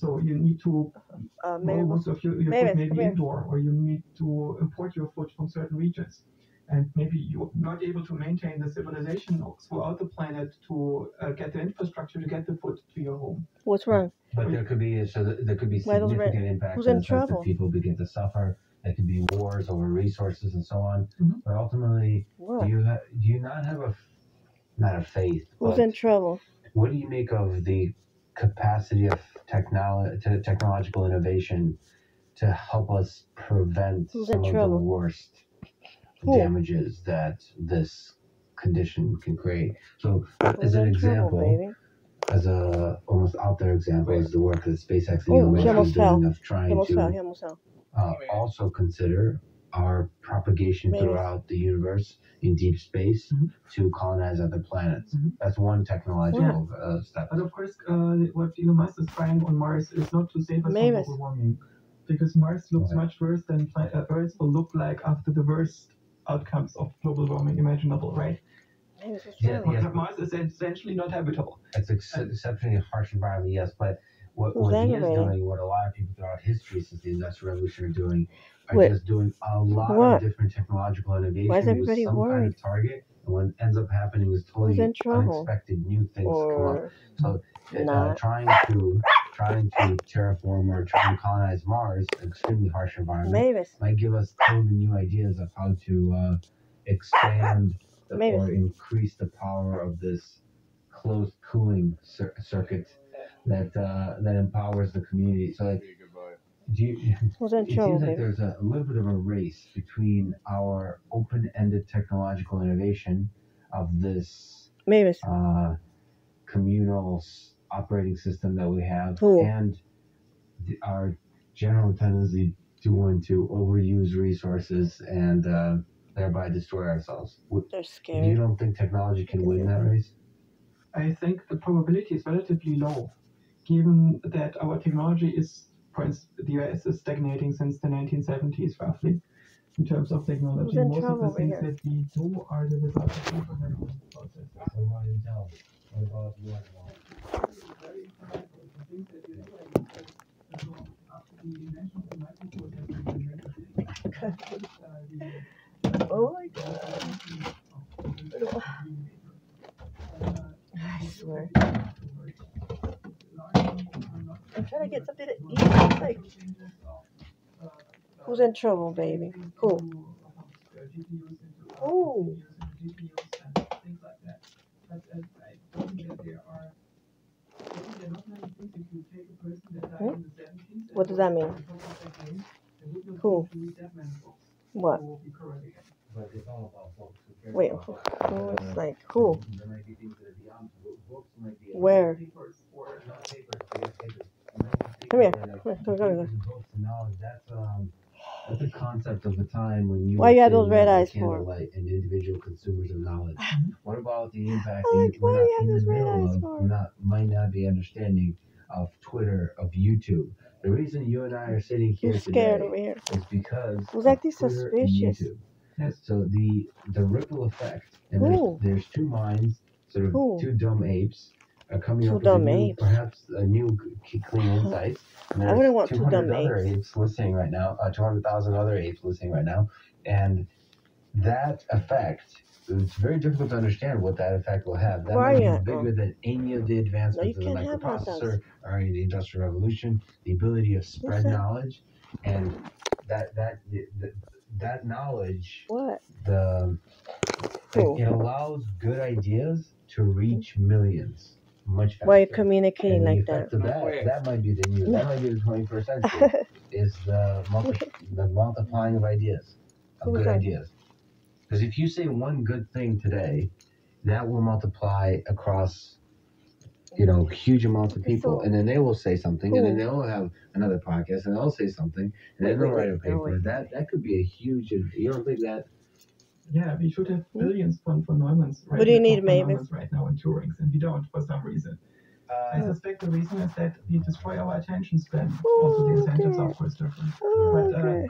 So you need to grow most of your food Mavis, come maybe here. indoor, or you need to import your food from certain regions. And maybe you're not able to maintain the civilization throughout the planet to get the infrastructure to get the food to your home. What's wrong? But there could be Why those red? significant impacts Who's in in the sense that trouble? people begin to suffer. There could be wars over resources and so on. Mhm. But ultimately, What? do you not have not a faith? Who's But in trouble? what do you make of the capacity of technological innovation to help us prevent Who's in some of the trouble? worst Who? damages that this condition can create? So, Who's as an in trouble, example, baby? as a almost out there example, is the work that SpaceX and Oh, Elon he Musk is almost fell. doing of He trying almost fell. to He almost fell. also consider our propagation Maybe. throughout the universe in deep space Mhm. to colonize other planets. Mhm. That's one technological step. But of course, what Elon Musk is trying on Mars is not to save us from Mavis. global warming, because Mars looks Okay. much worse than Earth will look like after the worst outcomes of global warming imaginable, right? Mavis, what's Yeah, wrong? yes. Mars is essentially not habitable. It's exceptionally harsh environment, yes, but what Who's he is aggravating? doing, what a lot of people throughout history since the Industrial Revolution are doing, are Wait. just doing a lot What? of different technological innovation Why is with everybody some kind worried? of target, and what ends up happening is Who's totally in trouble? unexpected new things come up. Or So, not? trying to terraform or trying to colonize Mars, an extremely harsh environment, Mavis. might give us totally new ideas of how to expand Mavis. or increase the power of this closed cooling circuit that empowers the community. So, like, Who's in it trouble, seems like baby? there's a little bit of a race between our open-ended technological innovation of this Mavis. communal operating system that we have, Who? and our general tendency to want to overuse resources and thereby destroy ourselves. They're You scared. don't think technology can win that race? I think the probability is relatively low, given that our technology is, for instance, the US is stagnating since the 1970s, roughly, in terms of technology. Who's in Most of trouble the over things here? that we do are the result of development processes. So what intel? What about what? Very incremental. The things that you do, like, so after the invention of the microprocessor in the 1960s, Oh my god. I swear. I'm trying to get something to eat. Like, who's in trouble, baby? Who? Who? Things like that. But I don't think that there are. I think there are not many things. If you take a person that died in the 70s. What does that mean? Who? What? But it's all about books. Wait, who is like who? There might be things that are beyond books. Might be Where? Come here. That's a concept of the time when you. Why you have those sitting red by eyes for? candlelight and individual consumers of knowledge. What about the impact Oh, that we're why not you have in the those red middle eyes of? for? Might not be understanding of Twitter, of YouTube. The reason you and I are sitting here Who's scared today over here? is because Who's of acting Twitter suspicious? and YouTube. So the ripple effect, and Who? there's two minds, sort of Who? two dumb apes, are coming Two up with dumb apes. perhaps a new clean insights. And I wouldn't want there's two 200 dumb other apes. apes listening right now, 200,000 other apes listening right now, and that effect. It's very difficult to understand what that effect will have. That Where are might you be at? bigger than any of the advancements No, of you the can't have hot dogs. microprocessor or in the Industrial Revolution. The ability to spread that? knowledge, and that knowledge, What? it allows good ideas to reach millions much faster. Why are you communicating And the like effect that? of that might be the new. That might be the 21st century. Is the multiplying of ideas, of good ideas. Because if you say one good thing today, that will multiply across, huge amounts of people, and then they will say something, and then they'll have another podcast, and they'll say something, and then they'll write a paper. That could be a huge. You don't think that? Yeah, we should have billions von Neumanns What do you need, Neumanns right now in Turing's, and we don't for some reason. I suspect the reason is that we destroy our attention span. Also, the incentives are of course different.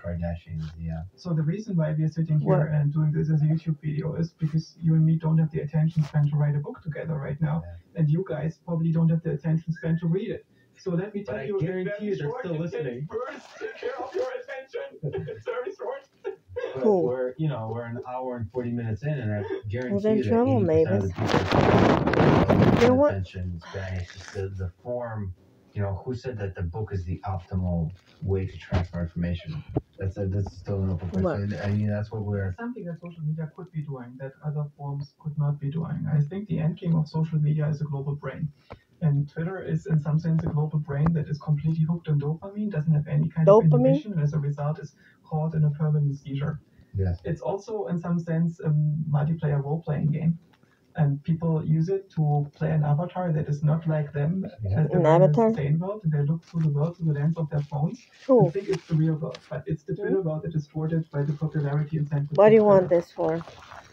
Kardashians, yeah. So the reason why we are sitting here and doing this as a YouTube video is because you and me don't have the attention span to write a book together right now, and you guys probably don't have the attention span to read it. So let me But tell I you, in guarantee very you they're short, still it listening. takes burst care of your attention. It's very short. But Cool. we're an hour and 40 minutes in, and I guarantee in you that trouble, 80% of the Mavis. people You know what? attention span. It's just the form. Who said that the book is the optimal way to transfer information? That's still an open question. I mean, that's what we're. Something that social media could be doing that other forms could not be doing. I think the end game of social media is a global brain. And Twitter is, in some sense, a global brain that is completely hooked on dopamine, doesn't have any kind of inhibition, and as a result is caught in a permanent seizure. Yes. It's also, in some sense, a multiplayer role-playing game. And people use it to play an avatar that is not like them. Yeah. An avatar? Same world, and they look through the world through the lens of their phones Cool. and think it's the real world. But it's the Twitter world that is distorted by the popularity incentives. What do you of want Twitter. this for?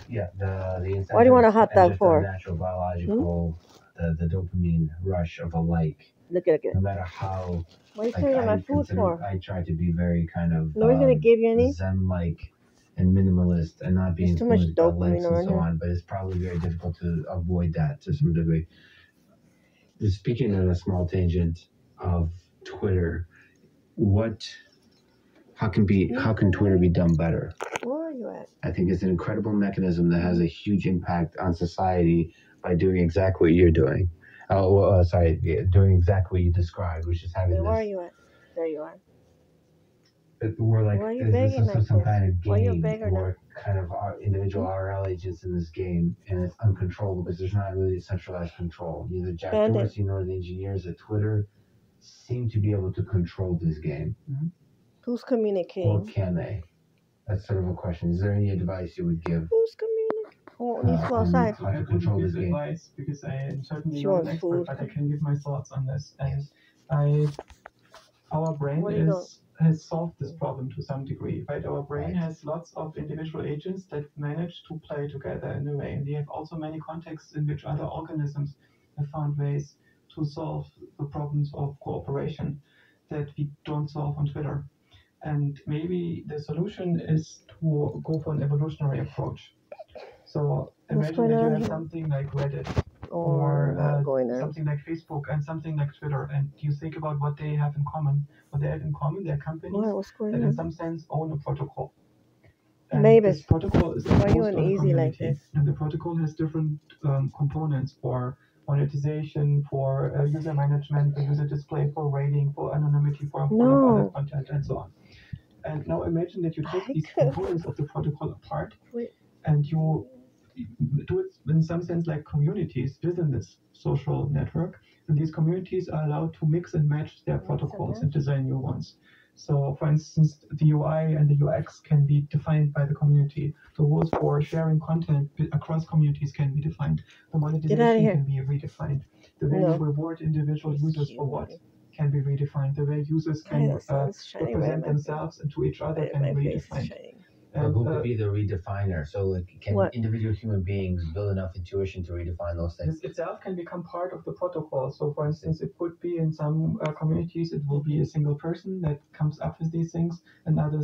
Yeah. The incentives. What do you want a hot and dog just for? The natural biological, the dopamine rush of a like. Look at No it. matter how. What are you staring at my food for? I try to be very kind of. Nobody's gonna give you any? Zen-like and minimalist and not be There's too much influenced by dopamine likes and around so here. on, but it's probably very difficult to avoid that to some degree. Speaking on a small tangent of Twitter, how can Twitter be done better? Where are you at? I think it's an incredible mechanism that has a huge impact on society by doing exactly what you're doing. Doing exactly what you described, which is having Where are this. you at? There you are. We're like, Why are you is begging this like some this? kind of Why you game begging now? or kind of our individual RL agents in this game, and it's uncontrollable because there's not really centralized control. Neither Jack Bandit. Dorsey nor the engineers at Twitter seem to be able to control this game. Who's Or communicating? can they? That's sort of a question. Is there any advice you would give? Who's communicating? Oh, needs to go on outside. how to control this game? Advice because I am certainly She not an wants expert, food. but I can give my thoughts on this. And Yes. our brain What are you has solved this problem to some degree, right? Our brain Right. has lots of individual agents that manage to play together in a way, and they have also many contexts in which other organisms have found ways to solve the problems of cooperation that we don't solve on Twitter. And maybe the solution is to go for an evolutionary approach. So What's imagine going that you on have here? something like Reddit Or not going there. something like Facebook and something like Twitter, and you think about what they have in common. What they have in common, they're companies Why? What's going that in on? some sense own a protocol. And Mavis, this protocol is why are you imposed on the uneasy like community. this? And the protocol has different components for monetization, for user management, for user display, for rating, for anonymity, for a whole of other No. content, and so on. And now imagine that you take I these could- components of the protocol apart Wait. and you do it in some sense like communities within this social network. And these communities are allowed to mix and match their protocols and design new ones. So, for instance, the UI and the UX can be defined by the community. The rules for sharing content across communities can be defined. The monetization here. can be redefined. The way No. you reward individual users for what can be redefined. The way users Hi, can the sun's shining right in represent my themselves and to each other face. can My be face is redefined. shining. But And who could be the redefiner? So, like, can What? individual human beings build enough intuition to redefine those things? this itself can become part of the protocol. So, for instance, it could be in some communities, it will be a single person that comes up with these things, and others